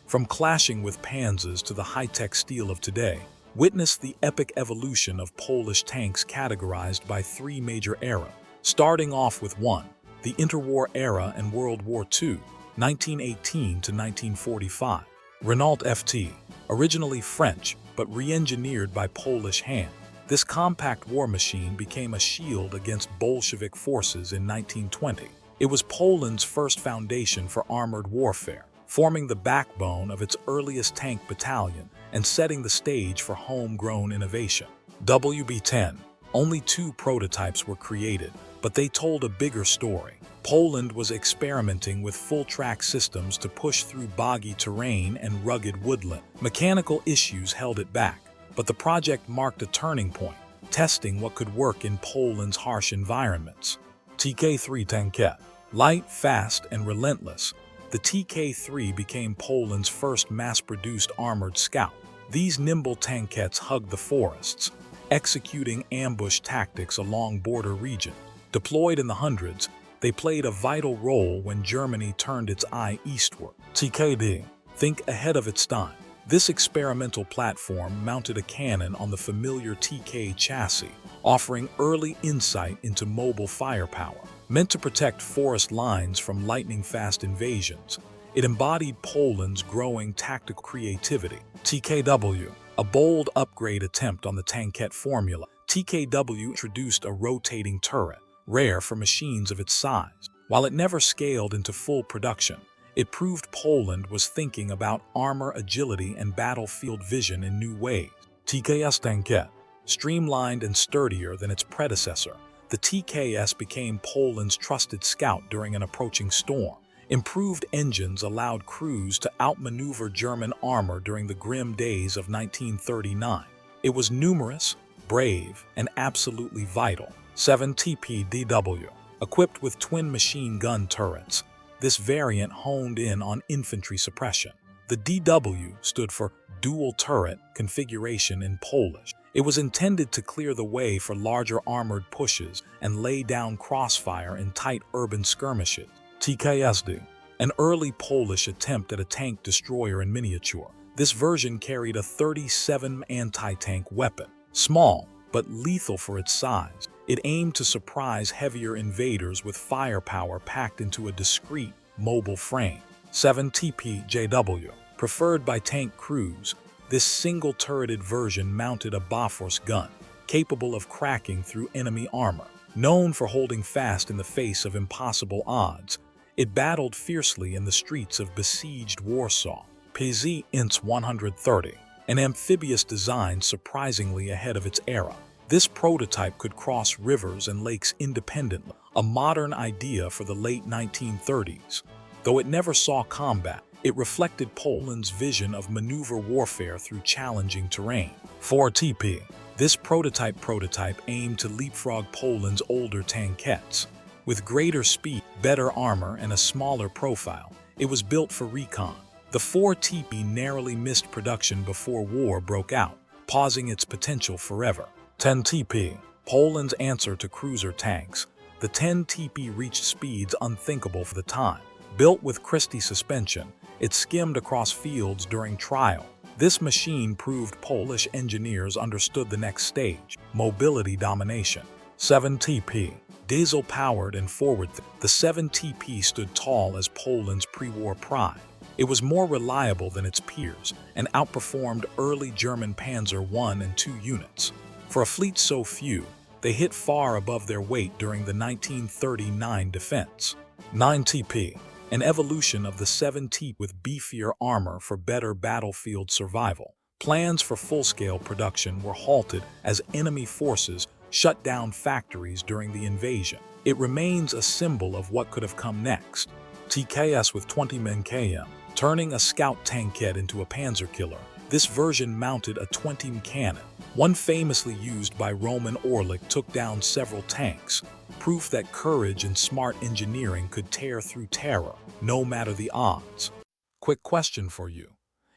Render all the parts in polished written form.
From clashing with panzers to the high-tech steel of today, witness the epic evolution of Polish tanks categorized by three major eras, starting off with one, the interwar era and World War II, 1918 to 1945. Renault FT, originally French but re-engineered by Polish hand, this compact war machine became a shield against Bolshevik forces in 1920. It was Poland's first foundation for armored warfare, forming the backbone of its earliest tank battalion and setting the stage for homegrown innovation. WB-10. Only two prototypes were created, but they told a bigger story. Poland was experimenting with full-track systems to push through boggy terrain and rugged woodland. Mechanical issues held it back, but the project marked a turning point, testing what could work in Poland's harsh environments. TK3 Tankette. Light, fast, and relentless, the TK3 became Poland's first mass-produced armored scout. These nimble tankettes hugged the forests, executing ambush tactics along border regions. Deployed in the hundreds, they played a vital role when Germany turned its eye eastward. TKD. Think ahead of its time. This experimental platform mounted a cannon on the familiar TK chassis, offering early insight into mobile firepower. Meant to protect forest lines from lightning-fast invasions, it embodied Poland's growing tactical creativity. TKW. A bold upgrade attempt on the tankette formula. TKW introduced a rotating turret, rare for machines of its size. While it never scaled into full production, it proved Poland was thinking about armor agility and battlefield vision in new ways. TKS Tankette. Streamlined and sturdier than its predecessor, the TKS became Poland's trusted scout during an approaching storm. Improved engines allowed crews to outmaneuver German armor during the grim days of 1939. It was numerous, brave, and absolutely vital. 7 TPDW. Equipped with twin machine gun turrets, this variant honed in on infantry suppression. The DW stood for dual turret configuration in Polish. It was intended to clear the way for larger armored pushes and lay down crossfire in tight urban skirmishes. TKSD. An early Polish attempt at a tank destroyer in miniature. This version carried a 37 anti-tank weapon. Small, but lethal for its size, it aimed to surprise heavier invaders with firepower packed into a discreet, mobile frame. 7 TPJW. Preferred by tank crews, this single-turreted version mounted a Bofors gun, capable of cracking through enemy armor. Known for holding fast in the face of impossible odds, it battled fiercely in the streets of besieged Warsaw. PZ INTS 130. An amphibious design surprisingly ahead of its era. This prototype could cross rivers and lakes independently, a modern idea for the late 1930s. Though it never saw combat, it reflected Poland's vision of maneuver warfare through challenging terrain. 4 TP. This prototype aimed to leapfrog Poland's older tankettes. With greater speed, better armor, and a smaller profile, it was built for recon. The 4 TP narrowly missed production before war broke out, pausing its potential forever. 10 TP. Poland's answer to cruiser tanks. The 10 TP reached speeds unthinkable for the time. Built with Christie suspension, it skimmed across fields during trial. This machine proved Polish engineers understood the next stage, mobility domination. 7 TP. Diesel-powered and forward. The 7 TP stood tall as Poland's pre-war pride. It was more reliable than its peers and outperformed early German Panzer I and II units. For a fleet so few, they hit far above their weight during the 1939 defense. 9 TP. An evolution of the 7 TP with beefier armor for better battlefield survival. Plans for full-scale production were halted as enemy forces shut down factories during the invasion. It remains a symbol of what could have come next. TKS with 20 men km. Turning a scout tankette into a panzer killer, this version mounted a 20 cannon. One famously used by Roman Orlik took down several tanks, proof that courage and smart engineering could tear through terror, no matter the odds. Quick question for you.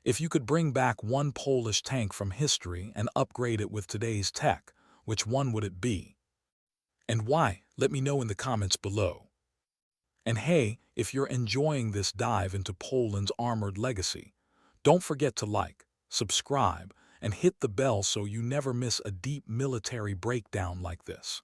If you could bring back one Polish tank from history and upgrade it with today's tech, which one would it be? And why? Let me know in the comments below. And hey, if you're enjoying this dive into Poland's armored legacy, Don't forget to like, subscribe, and hit the bell so you never miss a deep military breakdown like this.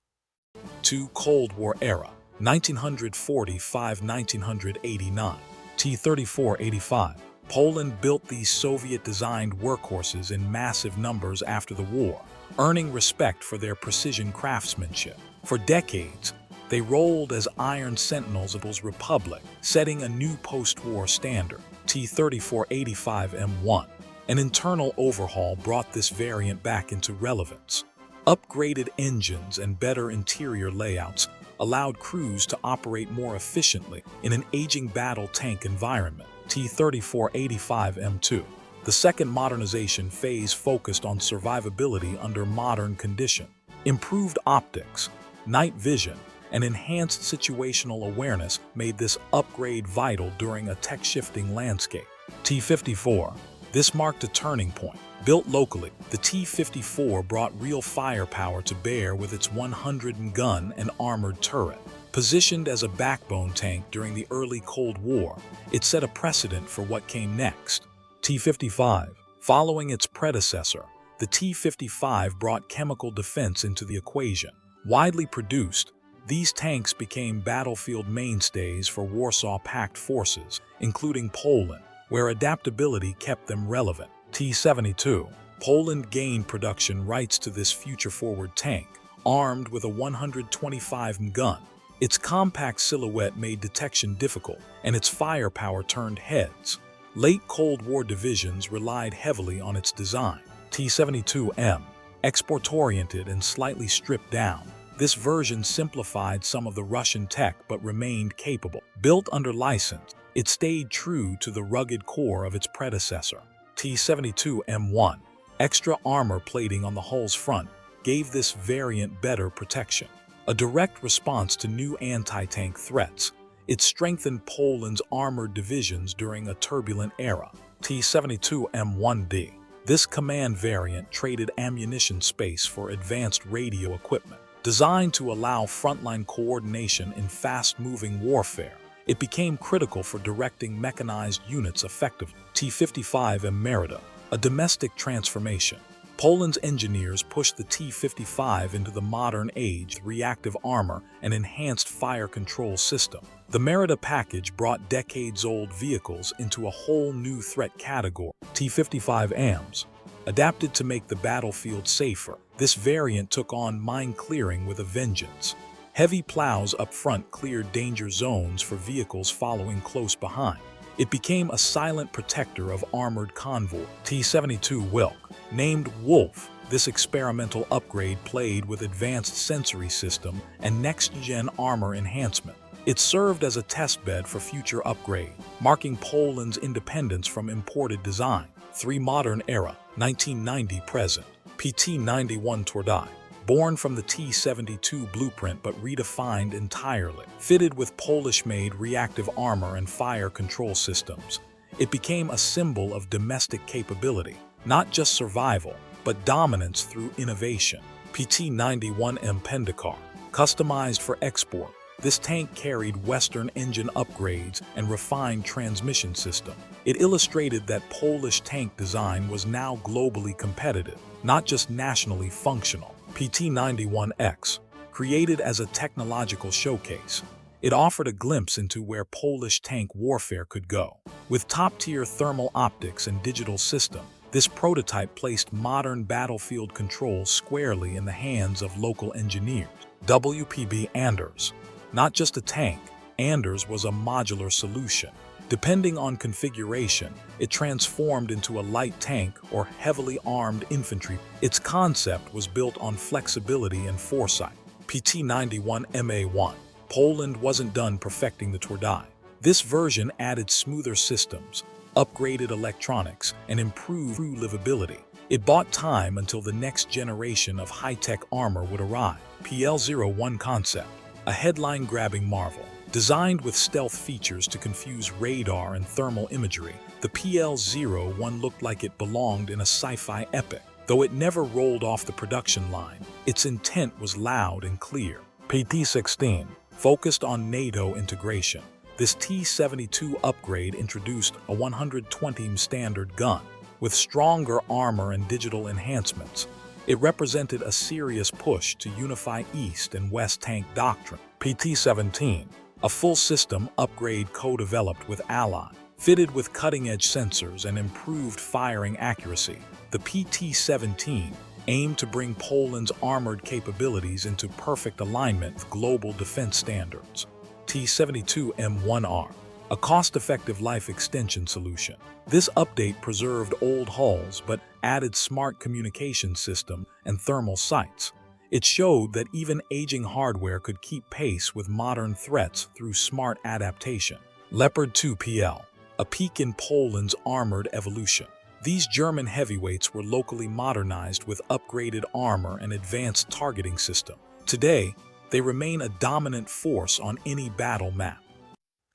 2. Cold War Era, 1945–1989. T-34-85. Poland built these Soviet-designed workhorses in massive numbers after the war, earning respect for their precision craftsmanship. For decades, they rolled as Iron Sentinels of the Republic, setting a new post-war standard. T-34-85M1. An internal overhaul brought this variant back into relevance. Upgraded engines and better interior layouts allowed crews to operate more efficiently in an aging battle tank environment. T-34-85M2. The second modernization phase focused on survivability under modern conditions. Improved optics, night vision, and enhanced situational awareness made this upgrade vital during a tech-shifting landscape. T-54. This marked a turning point. Built locally, the T-54 brought real firepower to bear with its 100-gun and armored turret. Positioned as a backbone tank during the early Cold War, it set a precedent for what came next. T-55. Following its predecessor, the T-55 brought chemical defense into the equation. Widely produced, these tanks became battlefield mainstays for Warsaw Pact forces, including Poland, where adaptability kept them relevant. T-72. Poland gained production rights to this future-forward tank, armed with a 125 gun. Its compact silhouette made detection difficult, and its firepower turned heads. Late Cold War divisions relied heavily on its design. T-72M. Export-oriented and slightly stripped down, this version simplified some of the Russian tech but remained capable. Built under license, it stayed true to the rugged core of its predecessor. T-72M1. Extra armor plating on the hull's front gave this variant better protection. A direct response to new anti-tank threats, it strengthened Poland's armored divisions during a turbulent era. T-72M1D. This command variant traded ammunition space for advanced radio equipment. Designed to allow frontline coordination in fast-moving warfare, it became critical for directing mechanized units effectively. T-55M Merida, a domestic transformation. Poland's engineers pushed the T-55 into the modern age with reactive armor and enhanced fire control system. The Merida package brought decades-old vehicles into a whole new threat category. T-55Ams. Adapted to make the battlefield safer, this variant took on mine clearing with a vengeance. Heavy plows up front cleared danger zones for vehicles following close behind. It became a silent protector of armored convoy. T-72 Wilk. Named Wolf, this experimental upgrade played with advanced sensory system and next-gen armor enhancement. It served as a testbed for future upgrade, marking Poland's independence from imported design. 3. Modern Era, 1990-present. PT-91 Twardy. Born from the T-72 blueprint but redefined entirely. Fitted with Polish-made reactive armor and fire control systems, it became a symbol of domestic capability, not just survival, but dominance through innovation. PT-91M Pendikar. Customized for export, this tank carried Western engine upgrades and refined transmission system. It illustrated that Polish tank design was now globally competitive, not just nationally functional. PT-91X. Created as a technological showcase, it offered a glimpse into where Polish tank warfare could go. With top-tier thermal optics and digital system, this prototype placed modern battlefield control squarely in the hands of local engineers. WPB Anders. Not just a tank, Anders was a modular solution. Depending on configuration, it transformed into a light tank or heavily armed infantry. Its concept was built on flexibility and foresight. PT-91MA1. Poland wasn't done perfecting the Twardy. This version added smoother systems, upgraded electronics, and improved crew livability. It bought time until the next generation of high-tech armor would arrive. PL-01 Concept. A headline-grabbing marvel. Designed with stealth features to confuse radar and thermal imagery, the PL-01 looked like it belonged in a sci-fi epic. Though it never rolled off the production line, its intent was loud and clear. PT-16. Focused on NATO integration. This T-72 upgrade introduced a 120 standard gun, with stronger armor and digital enhancements. It represented a serious push to unify East and West tank doctrine. PT-17, a full system upgrade co-developed with Ally, fitted with cutting-edge sensors and improved firing accuracy. The PT-17 aimed to bring Poland's armored capabilities into perfect alignment with global defense standards. T-72M1R, a cost-effective life extension solution. This update preserved old hulls but added smart communication system and thermal sights. It showed that even aging hardware could keep pace with modern threats through smart adaptation. Leopard 2 PL, a peak in Poland's armored evolution. These German heavyweights were locally modernized with upgraded armor and advanced targeting system. Today, they remain a dominant force on any battle map.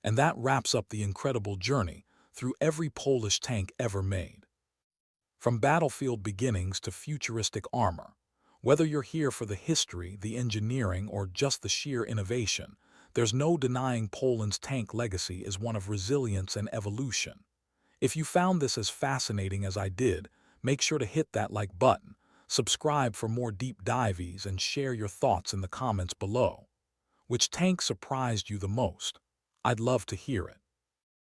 And that wraps up the incredible journey through every Polish tank ever made. From battlefield beginnings to futuristic armor, whether you're here for the history, the engineering, or just the sheer innovation, there's no denying Poland's tank legacy is one of resilience and evolution. If you found this as fascinating as I did, make sure to hit that like button, subscribe for more deep dives, and share your thoughts in the comments below. Which tank surprised you the most? I'd love to hear it.